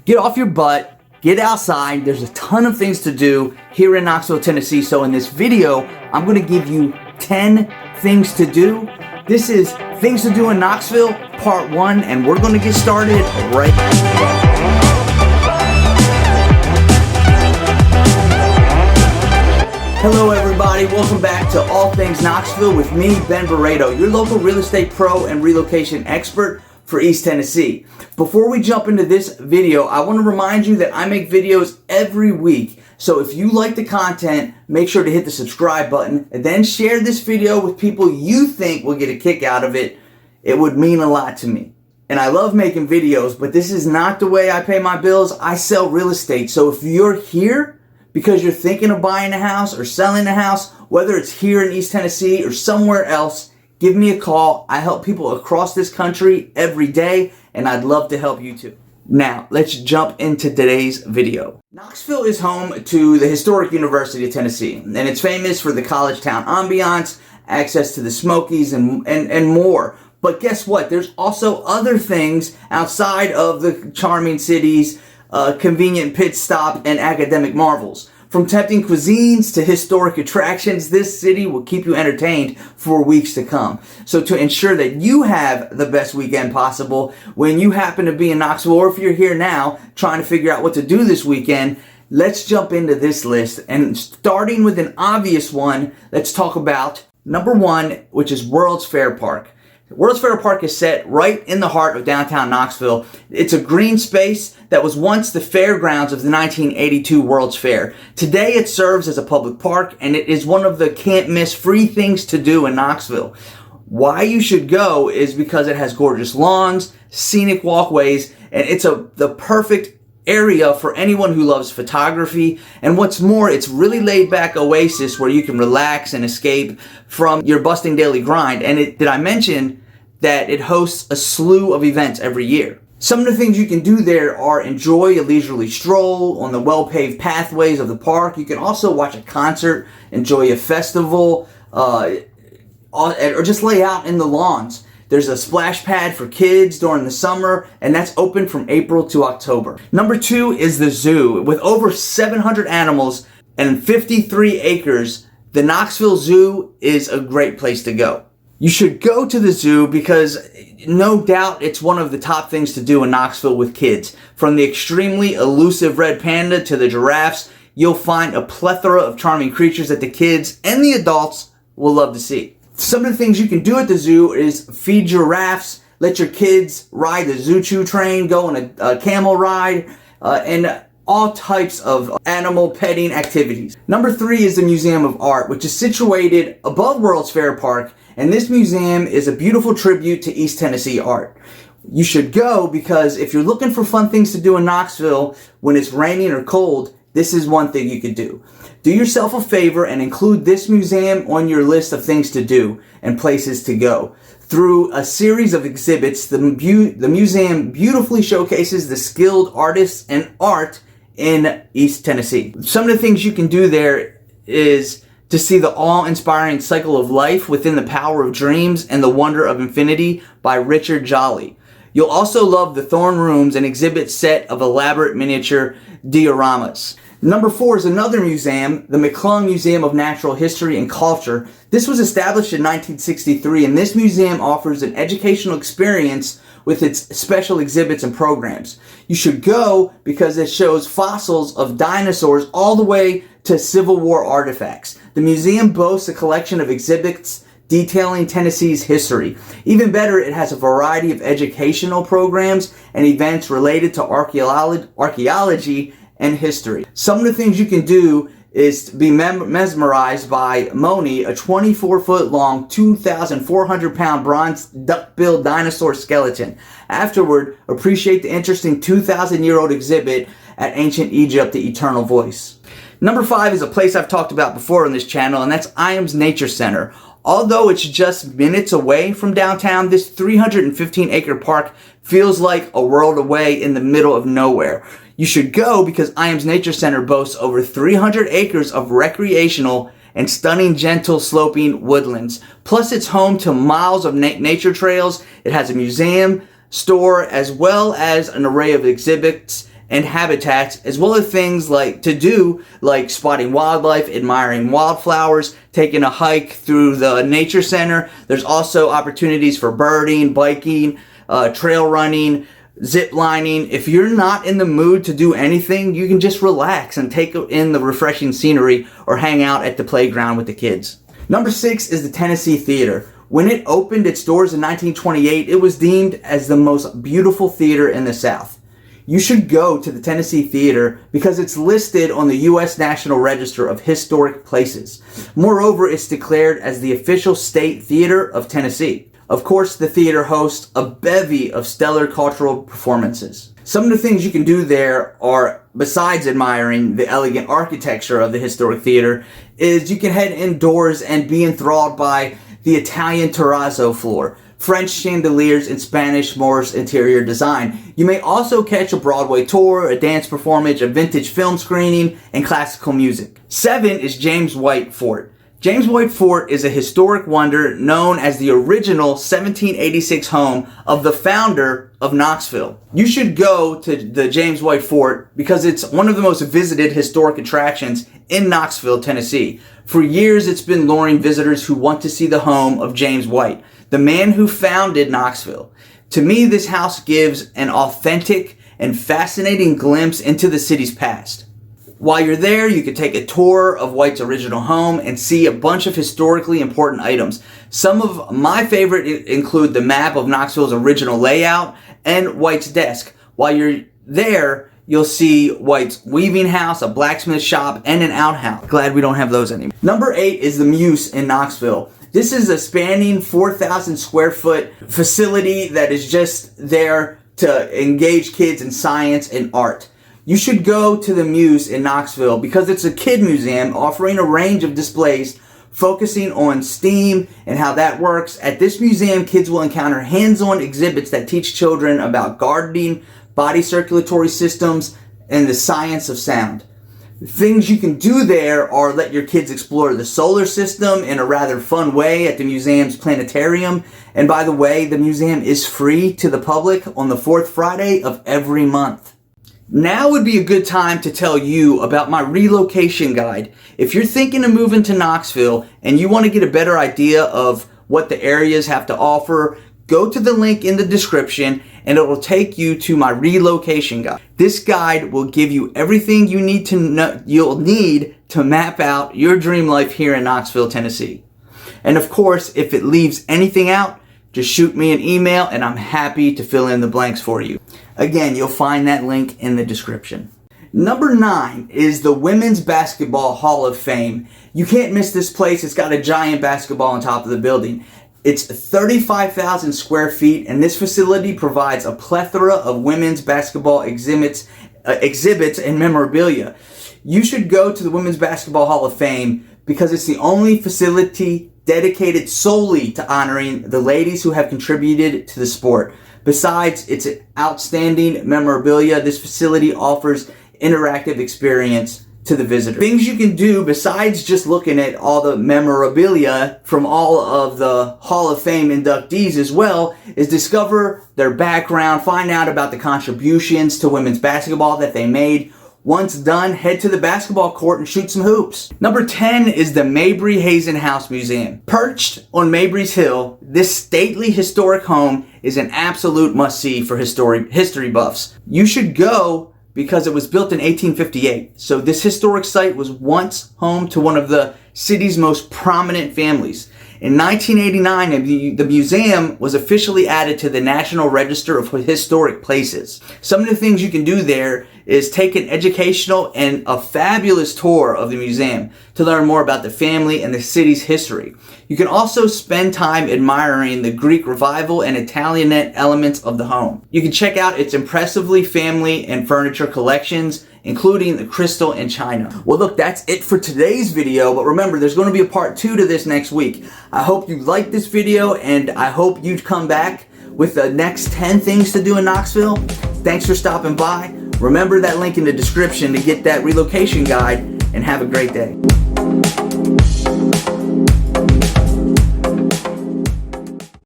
Get off your butt, get outside. There's a ton of things to do here in Knoxville, Tennessee. So in this video, I'm going to give you 10 things to do. This is Things to Do in Knoxville, Part 1, and we're going to get started right now. Hello everybody, welcome back to All Things Knoxville with me, Ben Barredo, your local real estate pro and relocation expert for East Tennessee. Before we jump into this video, I want to remind you that I make videos every week. So if you like the content, make sure to hit the subscribe button and then share this video with people you think will get a kick out of it. It would mean a lot to me. And I love making videos, but this is not the way I pay my bills. I sell real estate. So if you're here because you're thinking of buying a house or selling a house, whether it's here in East Tennessee or somewhere else, give me a call. I help people across this country every day, and I'd love to help you too. Now, let's jump into today's video. Knoxville is home to the historic University of Tennessee, and it's famous for the college town ambiance, access to the Smokies, and more. But guess what? There's also other things outside of the charming city's convenient pit stop and academic marvels. From tempting cuisines to historic attractions, this city will keep you entertained for weeks to come. So to ensure that you have the best weekend possible, when you happen to be in Knoxville, or if you're here now trying to figure out what to do this weekend, let's jump into this list. And starting with an obvious one, let's talk about number 1, which is World's Fair Park. World's Fair Park is set right in the heart of downtown Knoxville. It's a green space that was once the fairgrounds of the 1982 World's Fair. Today it serves as a public park, and it is one of the can't miss free things to do in Knoxville. Why you should go is because it has gorgeous lawns, scenic walkways, and it's the perfect area for anyone who loves photography. And what's more, it's really laid back oasis where you can relax and escape from your busting daily grind. And did I mention that it hosts a slew of events every year? Some of the things you can do there are enjoy a leisurely stroll on the well-paved pathways of the park. You can also watch a concert, enjoy a festival, or just lay out in the lawns. There's a splash pad for kids during the summer, and that's open from April to October. Number 2 is the zoo. With over 700 animals and 53 acres, the Knoxville Zoo is a great place to go. You should go to the zoo because no doubt it's one of the top things to do in Knoxville with kids. From the extremely elusive red panda to the giraffes, you'll find a plethora of charming creatures that the kids and the adults will love to see. Some of the things you can do at the zoo is feed giraffes, let your kids ride the zoo-choo train, go on a camel ride, and all types of animal petting activities. Number 3 is the Museum of Art, which is situated above World's Fair Park, and this museum is a beautiful tribute to East Tennessee art. You should go because if you're looking for fun things to do in Knoxville when it's raining or cold, this is one thing you could do. Do yourself a favor and include this museum on your list of things to do and places to go. Through a series of exhibits, the museum beautifully showcases the skilled artists and art in East Tennessee. Some of the things you can do there is to see the awe-inspiring cycle of life within the power of dreams and the wonder of infinity by Richard Jolly. You'll also love the Thorn Rooms, an exhibit set of elaborate miniature dioramas. Number 4 is another museum, the MeClung Museum of Natural History and Culture. This was established in 1963, and this museum offers an educational experience with its special exhibits and programs. You should go because it shows fossils of dinosaurs all the way to Civil War artifacts. The museum boasts a collection of exhibits detailing Tennessee's history. Even better, it has a variety of educational programs and events related to archaeology and history. Some of the things you can do is to be mesmerized by Moni, a 24-foot long, 2,400-pound bronze duck-billed dinosaur skeleton. Afterward, appreciate the interesting 2,000-year-old exhibit at Ancient Egypt, the Eternal Voice. Number 5 is a place I've talked about before on this channel, and that's Ijams Nature Center. Although it's just minutes away from downtown, this 315-acre park feels like a world away in the middle of nowhere. You should go because Ijams Nature Center boasts over 300 acres of recreational and stunning gentle sloping woodlands. Plus it's home to miles of nature trails. It has a museum, store, as well as an array of exhibits and habitats, as well as things like spotting wildlife, admiring wildflowers, taking a hike through the nature center. There's also opportunities for birding, biking, trail running, zip lining. If you're not in the mood to do anything, you can just relax and take in the refreshing scenery or hang out at the playground with the kids. Number 6 is the Tennessee Theater. When it opened its doors in 1928, it was deemed as the most beautiful theater in the South. You should go to the Tennessee Theater because it's listed on the U.S. National Register of Historic Places. Moreover, it's declared as the official state theater of Tennessee. Of course, the theater hosts a bevy of stellar cultural performances. Some of the things you can do there are, besides admiring the elegant architecture of the historic theater, is you can head indoors and be enthralled by the Italian terrazzo floor, French chandeliers, and Spanish Moorish interior design. You may also catch a Broadway tour, a dance performance, a vintage film screening, and classical music. 7 is James White Fort. James White Fort is a historic wonder known as the original 1786 home of the founder of Knoxville. You should go to the James White Fort because it's one of the most visited historic attractions in Knoxville, Tennessee. For years, it's been luring visitors who want to see the home of James White, the man who founded Knoxville. To me, this house gives an authentic and fascinating glimpse into the city's past. While you're there, you can take a tour of White's original home and see a bunch of historically important items. Some of my favorite include the map of Knoxville's original layout and White's desk. While you're there, you'll see White's weaving house, a blacksmith shop, and an outhouse. Glad we don't have those anymore. Number 8 is the Muse in Knoxville. This is a spanning 4,000 square foot facility that is just there to engage kids in science and art. You should go to the Muse in Knoxville because it's a kid museum offering a range of displays focusing on STEAM and how that works. At this museum, kids will encounter hands-on exhibits that teach children about gardening, body circulatory systems, and the science of sound. Things you can do there are let your kids explore the solar system in a rather fun way at the museum's planetarium. And by the way, the museum is free to the public on the 4th Friday of every month. Now would be a good time to tell you about my relocation guide. If you're thinking of moving to Knoxville and you want to get a better idea of what the areas have to offer, go to the link in the description and it will take you to my relocation guide. This guide will give you everything you need to know, you'll need to map out your dream life here in Knoxville, Tennessee. And of course, if it leaves anything out, just shoot me an email and I'm happy to fill in the blanks for you. Again, you'll find that link in the description. Number 9 is the Women's Basketball Hall of Fame. You can't miss this place. It's got a giant basketball on top of the building. It's 35,000 square feet, and this facility provides a plethora of women's basketball exhibits and memorabilia. You should go to the Women's Basketball Hall of Fame because it's the only facility dedicated solely to honoring the ladies who have contributed to the sport. Besides its outstanding memorabilia, this facility offers interactive experience to the visitor. Things you can do besides just looking at all the memorabilia from all of the Hall of Fame inductees as well is discover their background, find out about the contributions to women's basketball that they made. Once done, head to the basketball court and shoot some hoops. Number 10 is the Mabry Hazen House Museum. Perched on Mabry's Hill, this stately historic home is an absolute must-see for history buffs. You should go because it was built in 1858. So this historic site was once home to one of the city's most prominent families. In 1989, the museum was officially added to the National Register of Historic Places. Some of the things you can do there is take an educational and a fabulous tour of the museum to learn more about the family and the city's history. You can also spend time admiring the Greek Revival and Italianate elements of the home. You can check out its impressively family and furniture collections, including the crystal and china. Well, look, that's it for today's video, but remember, there's going to be a part 2 to this next week. I hope you liked this video, and I hope you come back with the next 10 things to do in Knoxville. Thanks for stopping by. Remember that link in the description to get that relocation guide, and have a great day.